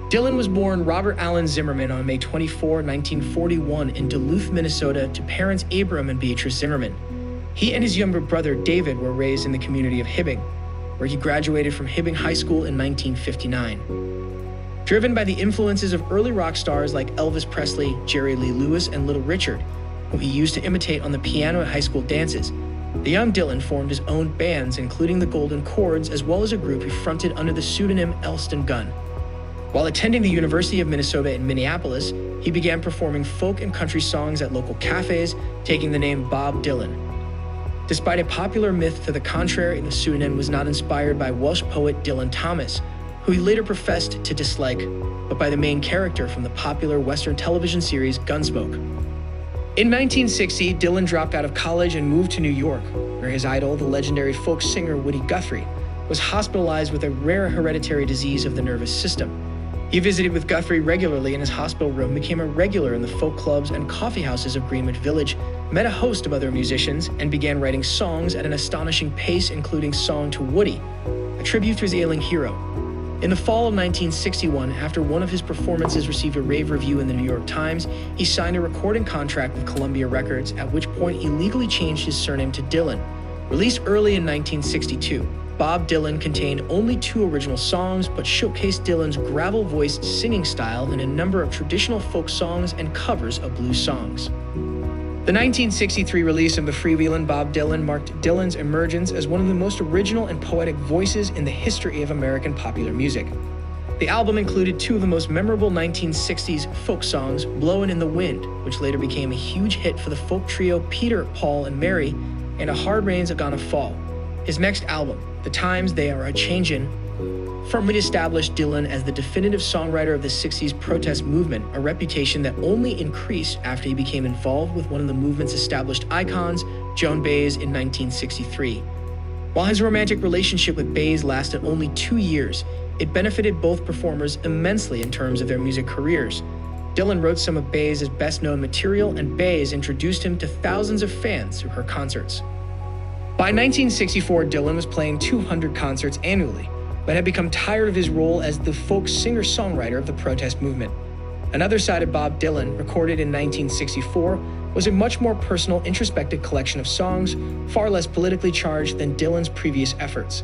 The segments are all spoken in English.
Dylan was born Robert Allen Zimmerman on May 24, 1941 in Duluth, Minnesota to parents Abram and Beatrice Zimmerman. He and his younger brother David were raised in the community of Hibbing, where he graduated from Hibbing High School in 1959. Driven by the influences of early rock stars like Elvis Presley, Jerry Lee Lewis, and Little Richard, who he used to imitate on the piano at high school dances, the young Dylan formed his own bands, including the Golden Chords, as well as a group he fronted under the pseudonym Elston Gunn. While attending the University of Minnesota in Minneapolis, he began performing folk and country songs at local cafes, taking the name Bob Dylan. Despite a popular myth to the contrary, the pseudonym was not inspired by Welsh poet Dylan Thomas, who he later professed to dislike, but by the main character from the popular Western television series Gunsmoke. In 1960, Dylan dropped out of college and moved to New York, where his idol, the legendary folk singer Woody Guthrie, was hospitalized with a rare hereditary disease of the nervous system. He visited with Guthrie regularly in his hospital room, became a regular in the folk clubs and coffee houses of Greenwich Village, met a host of other musicians, and began writing songs at an astonishing pace, including Song to Woody, a tribute to his ailing hero. In the fall of 1961, after one of his performances received a rave review in the New York Times, he signed a recording contract with Columbia Records, at which point he legally changed his surname to Dylan. Released early in 1962, Bob Dylan contained only 2 original songs, but showcased Dylan's gravel-voiced singing style in a number of traditional folk songs and covers of blues songs. The 1963 release of the freewheelin' Bob Dylan marked Dylan's emergence as one of the most original and poetic voices in the history of American popular music. The album included 2 of the most memorable 1960s folk songs, Blowin' in the Wind, which later became a huge hit for the folk trio Peter, Paul, and Mary, and A Hard Rain's A-Gonna Fall. His next album, The Times They Are A-Changin', firmly established Dylan as the definitive songwriter of the 60s protest movement, a reputation that only increased after he became involved with one of the movement's established icons, Joan Baez, in 1963. While his romantic relationship with Baez lasted only 2 years, it benefited both performers immensely in terms of their music careers. Dylan wrote some of Baez's best-known material, and Baez introduced him to thousands of fans through her concerts. By 1964, Dylan was playing 200 concerts annually, but had become tired of his role as the folk singer-songwriter of the protest movement. Another Side of Bob Dylan, recorded in 1964, was a much more personal, introspective collection of songs, far less politically charged than Dylan's previous efforts.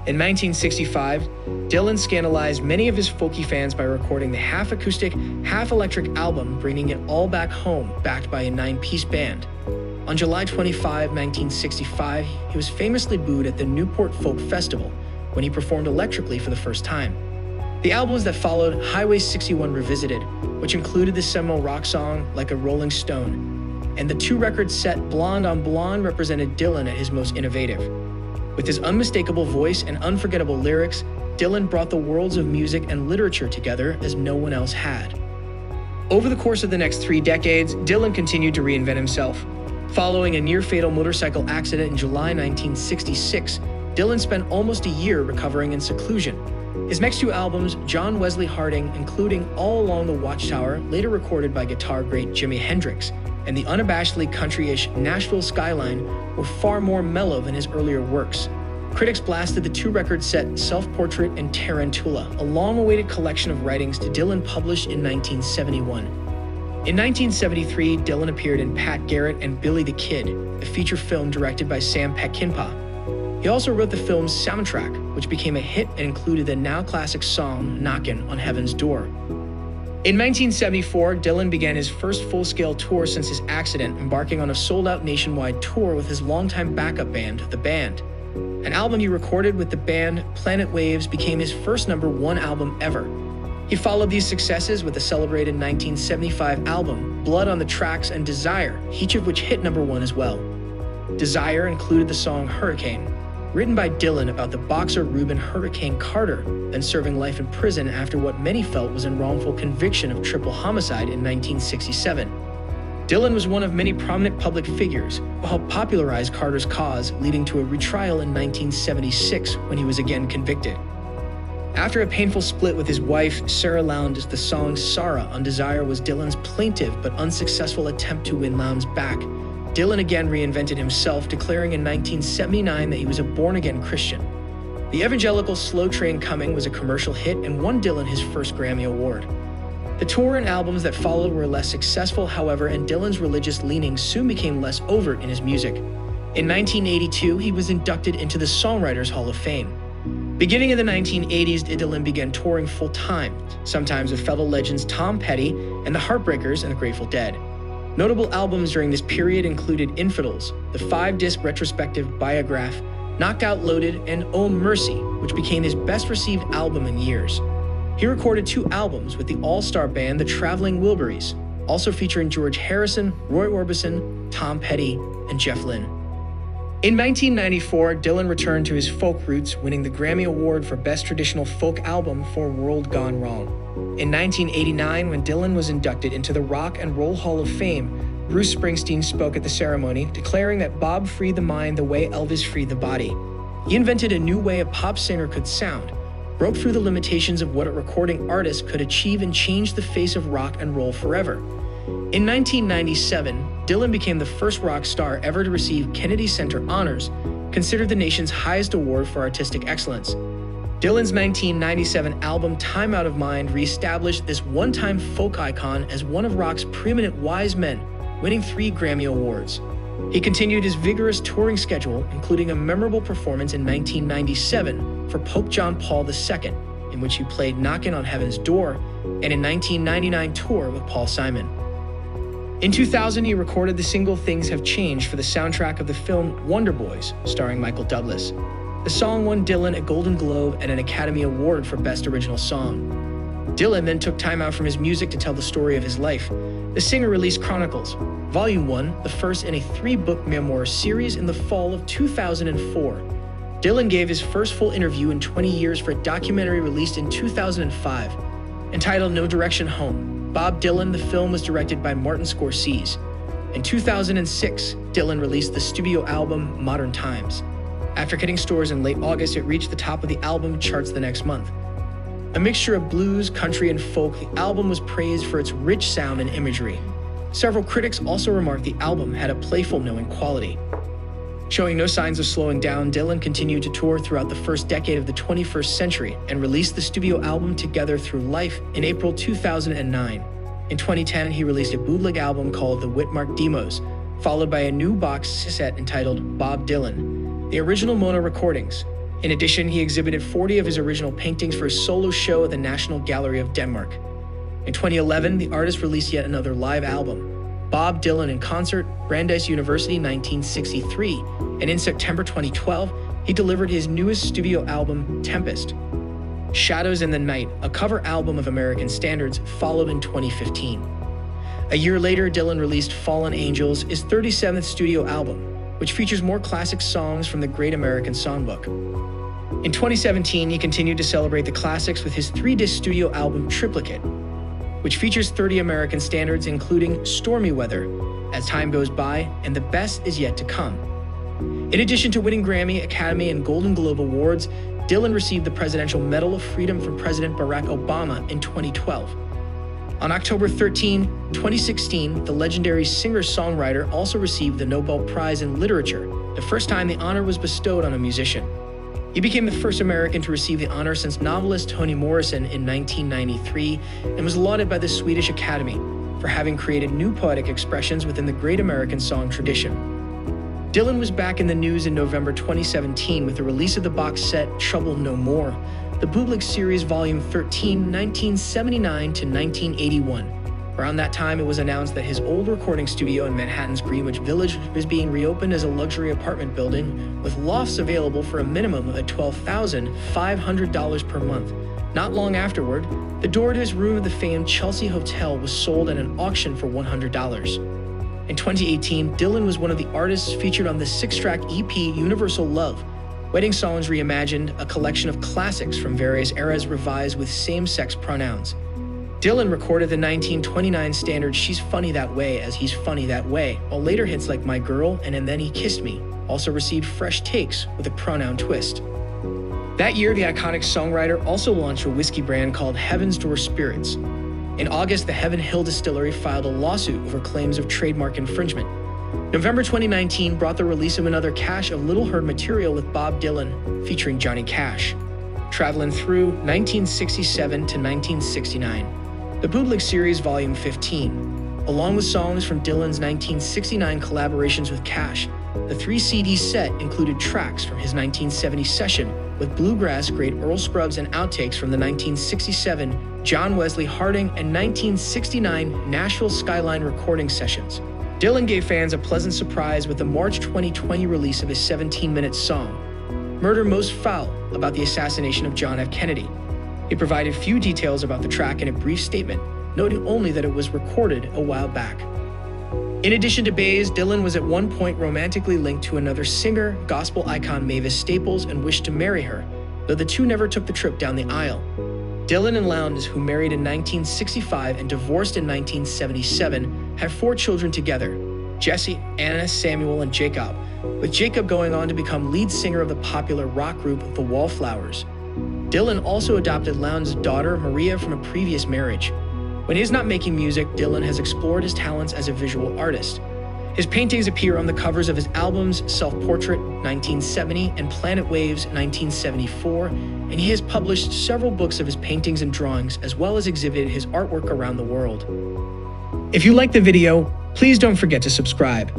In 1965, Dylan scandalized many of his folky fans by recording the half-acoustic, half-electric album Bringing It All Back Home, backed by a 9-piece band. On July 25, 1965, he was famously booed at the Newport Folk Festival when he performed electrically for the first time. The albums that followed, Highway 61 Revisited, which included the seminal rock song Like a Rolling Stone, and the 2-record set Blonde on Blonde represented Dylan at his most innovative. With his unmistakable voice and unforgettable lyrics, Dylan brought the worlds of music and literature together as no one else had. Over the course of the next 3 decades, Dylan continued to reinvent himself. Following a near-fatal motorcycle accident in July 1966, Dylan spent almost a year recovering in seclusion. His next 2 albums, John Wesley Harding, including All Along the Watchtower, later recorded by guitar great Jimi Hendrix, and the unabashedly country-ish Nashville Skyline, were far more mellow than his earlier works. Critics blasted the 2-record set Self-Portrait and Tarantula, a long-awaited collection of writings to Dylan published in 1971. In 1973, Dylan appeared in Pat Garrett and Billy the Kid, a feature film directed by Sam Peckinpah. He also wrote the film's soundtrack, which became a hit and included the now-classic song Knockin' on Heaven's Door. In 1974, Dylan began his first full-scale tour since his accident, embarking on a sold-out nationwide tour with his longtime backup band, The Band. An album he recorded with the band, Planet Waves, became his first #1 album ever. He followed these successes with the celebrated 1975 album, Blood on the Tracks and Desire, each of which hit #1 as well. Desire included the song Hurricane, written by Dylan about the boxer Reuben Hurricane Carter, then serving life in prison after what many felt was a wrongful conviction of triple homicide in 1967. Dylan was one of many prominent public figures who helped popularize Carter's cause, leading to a retrial in 1976 when he was again convicted. After a painful split with his wife, Sarah Lowndes, the song Sarah on Desire was Dylan's plaintive but unsuccessful attempt to win Lowndes back. Dylan again reinvented himself, declaring in 1979 that he was a born-again Christian. The evangelical Slow Train Coming was a commercial hit and won Dylan his first Grammy Award. The tour and albums that followed were less successful, however, and Dylan's religious leanings soon became less overt in his music. In 1982, he was inducted into the Songwriters Hall of Fame. Beginning in the 1980s, Dylan began touring full-time, sometimes with fellow legends Tom Petty and the Heartbreakers and the Grateful Dead. Notable albums during this period included Infidels, the 5-disc retrospective Biograph, Knocked Out Loaded, and Oh Mercy, which became his best-received album in years. He recorded 2 albums with the all-star band The Traveling Wilburys, also featuring George Harrison, Roy Orbison, Tom Petty, and Jeff Lynne. In 1994, Dylan returned to his folk roots, winning the Grammy Award for Best Traditional Folk Album for World Gone Wrong. In 1989, when Dylan was inducted into the Rock and Roll Hall of Fame, Bruce Springsteen spoke at the ceremony, declaring that Bob freed the mind the way Elvis freed the body. He invented a new way a pop singer could sound, broke through the limitations of what a recording artist could achieve, and changed the face of rock and roll forever. In 1997, Dylan became the first rock star ever to receive Kennedy Center Honors, considered the nation's highest award for artistic excellence. Dylan's 1997 album Time Out of Mind reestablished this one-time folk icon as one of rock's preeminent wise men, winning 3 Grammy Awards. He continued his vigorous touring schedule, including a memorable performance in 1997 for Pope John Paul II, in which he played Knockin' on Heaven's Door, and in 1999 tour with Paul Simon. In 2000, he recorded the single Things Have Changed for the soundtrack of the film Wonder Boys, starring Michael Douglas. The song won Dylan a Golden Globe and an Academy Award for Best Original Song. Dylan then took time out from his music to tell the story of his life. The singer released Chronicles, Volume 1, the first in a 3-book memoir series, in the fall of 2004. Dylan gave his first full interview in 20 years for a documentary released in 2005. Entitled No Direction Home, Bob Dylan, the film was directed by Martin Scorsese. In 2006, Dylan released the studio album Modern Times. After hitting stores in late August, it reached the top of the album charts the next month. A mixture of blues, country, and folk, the album was praised for its rich sound and imagery. Several critics also remarked the album had a playful, knowing quality. Showing no signs of slowing down, Dylan continued to tour throughout the first decade of the 21st century and released the studio album Together Through Life in April 2009. In 2010, he released a bootleg album called The Whitmark Demos, followed by a new box set entitled Bob Dylan, the original Mona recordings. In addition, he exhibited 40 of his original paintings for a solo show at the National Gallery of Denmark. In 2011, the artist released yet another live album, Bob Dylan in Concert, Brandeis University 1963, and in September 2012, he delivered his newest studio album, Tempest. Shadows in the Night, a cover album of American standards, followed in 2015. A year later, Dylan released Fallen Angels, his 37th studio album, which features more classic songs from the Great American Songbook. In 2017, he continued to celebrate the classics with his 3-disc studio album, Triplicate, which features 30 American standards, including Stormy Weather, As Time Goes By, and The Best Is Yet to Come. In addition to winning Grammy, Academy, and Golden Globe Awards, Dylan received the Presidential Medal of Freedom from President Barack Obama in 2012. On October 13, 2016, the legendary singer-songwriter also received the Nobel Prize in Literature, the first time the honor was bestowed on a musician. He became the first American to receive the honor since novelist Toni Morrison in 1993, and was lauded by the Swedish Academy for having created new poetic expressions within the great American song tradition. Dylan was back in the news in November 2017 with the release of the box set Trouble No More, the bootleg series Volume 13, 1979 to 1981. Around that time, it was announced that his old recording studio in Manhattan's Greenwich Village was being reopened as a luxury apartment building with lofts available for a minimum of $12,500 per month. Not long afterward, the door to his room at the famed Chelsea Hotel was sold at an auction for $100. In 2018, Dylan was one of the artists featured on the 6-track EP Universal Love, Wedding Songs Reimagined, a collection of classics from various eras revised with same-sex pronouns. Dylan recorded the 1929 standard She's Funny That Way as He's Funny That Way, while later hits like My Girl and Then He Kissed Me also received fresh takes with a pronoun twist. That year, the iconic songwriter also launched a whiskey brand called Heaven's Door Spirits. In August, the Heaven Hill Distillery filed a lawsuit over claims of trademark infringement. November 2019 brought the release of another cache of Little Heard material with Bob Dylan, featuring Johnny Cash, traveling through 1967 to 1969. The Bootleg Series Volume 15, along with songs from Dylan's 1969 collaborations with Cash, the 3-CD set included tracks from his 1970 session with bluegrass great Earl Scruggs and outtakes from the 1967 John Wesley Harding and 1969 Nashville Skyline recording sessions. Dylan gave fans a pleasant surprise with the March 2020 release of his 17-minute song, Murder Most Foul, about the assassination of John F. Kennedy. He provided few details about the track in a brief statement, noting only that it was recorded a while back. In addition to Baze, Dylan was at one point romantically linked to another singer, gospel icon Mavis Staples, and wished to marry her, though the two never took the trip down the aisle. Dylan and Lowndes, who married in 1965 and divorced in 1977, have 4 children together: Jesse, Anna, Samuel, and Jacob, with Jacob going on to become lead singer of the popular rock group The Wallflowers. Dylan also adopted Lowndes' daughter, Maria, from a previous marriage. When he is not making music, Dylan has explored his talents as a visual artist. His paintings appear on the covers of his albums Self-Portrait 1970 and Planet Waves 1974, and he has published several books of his paintings and drawings, as well as exhibited his artwork around the world. If you liked the video, please don't forget to subscribe.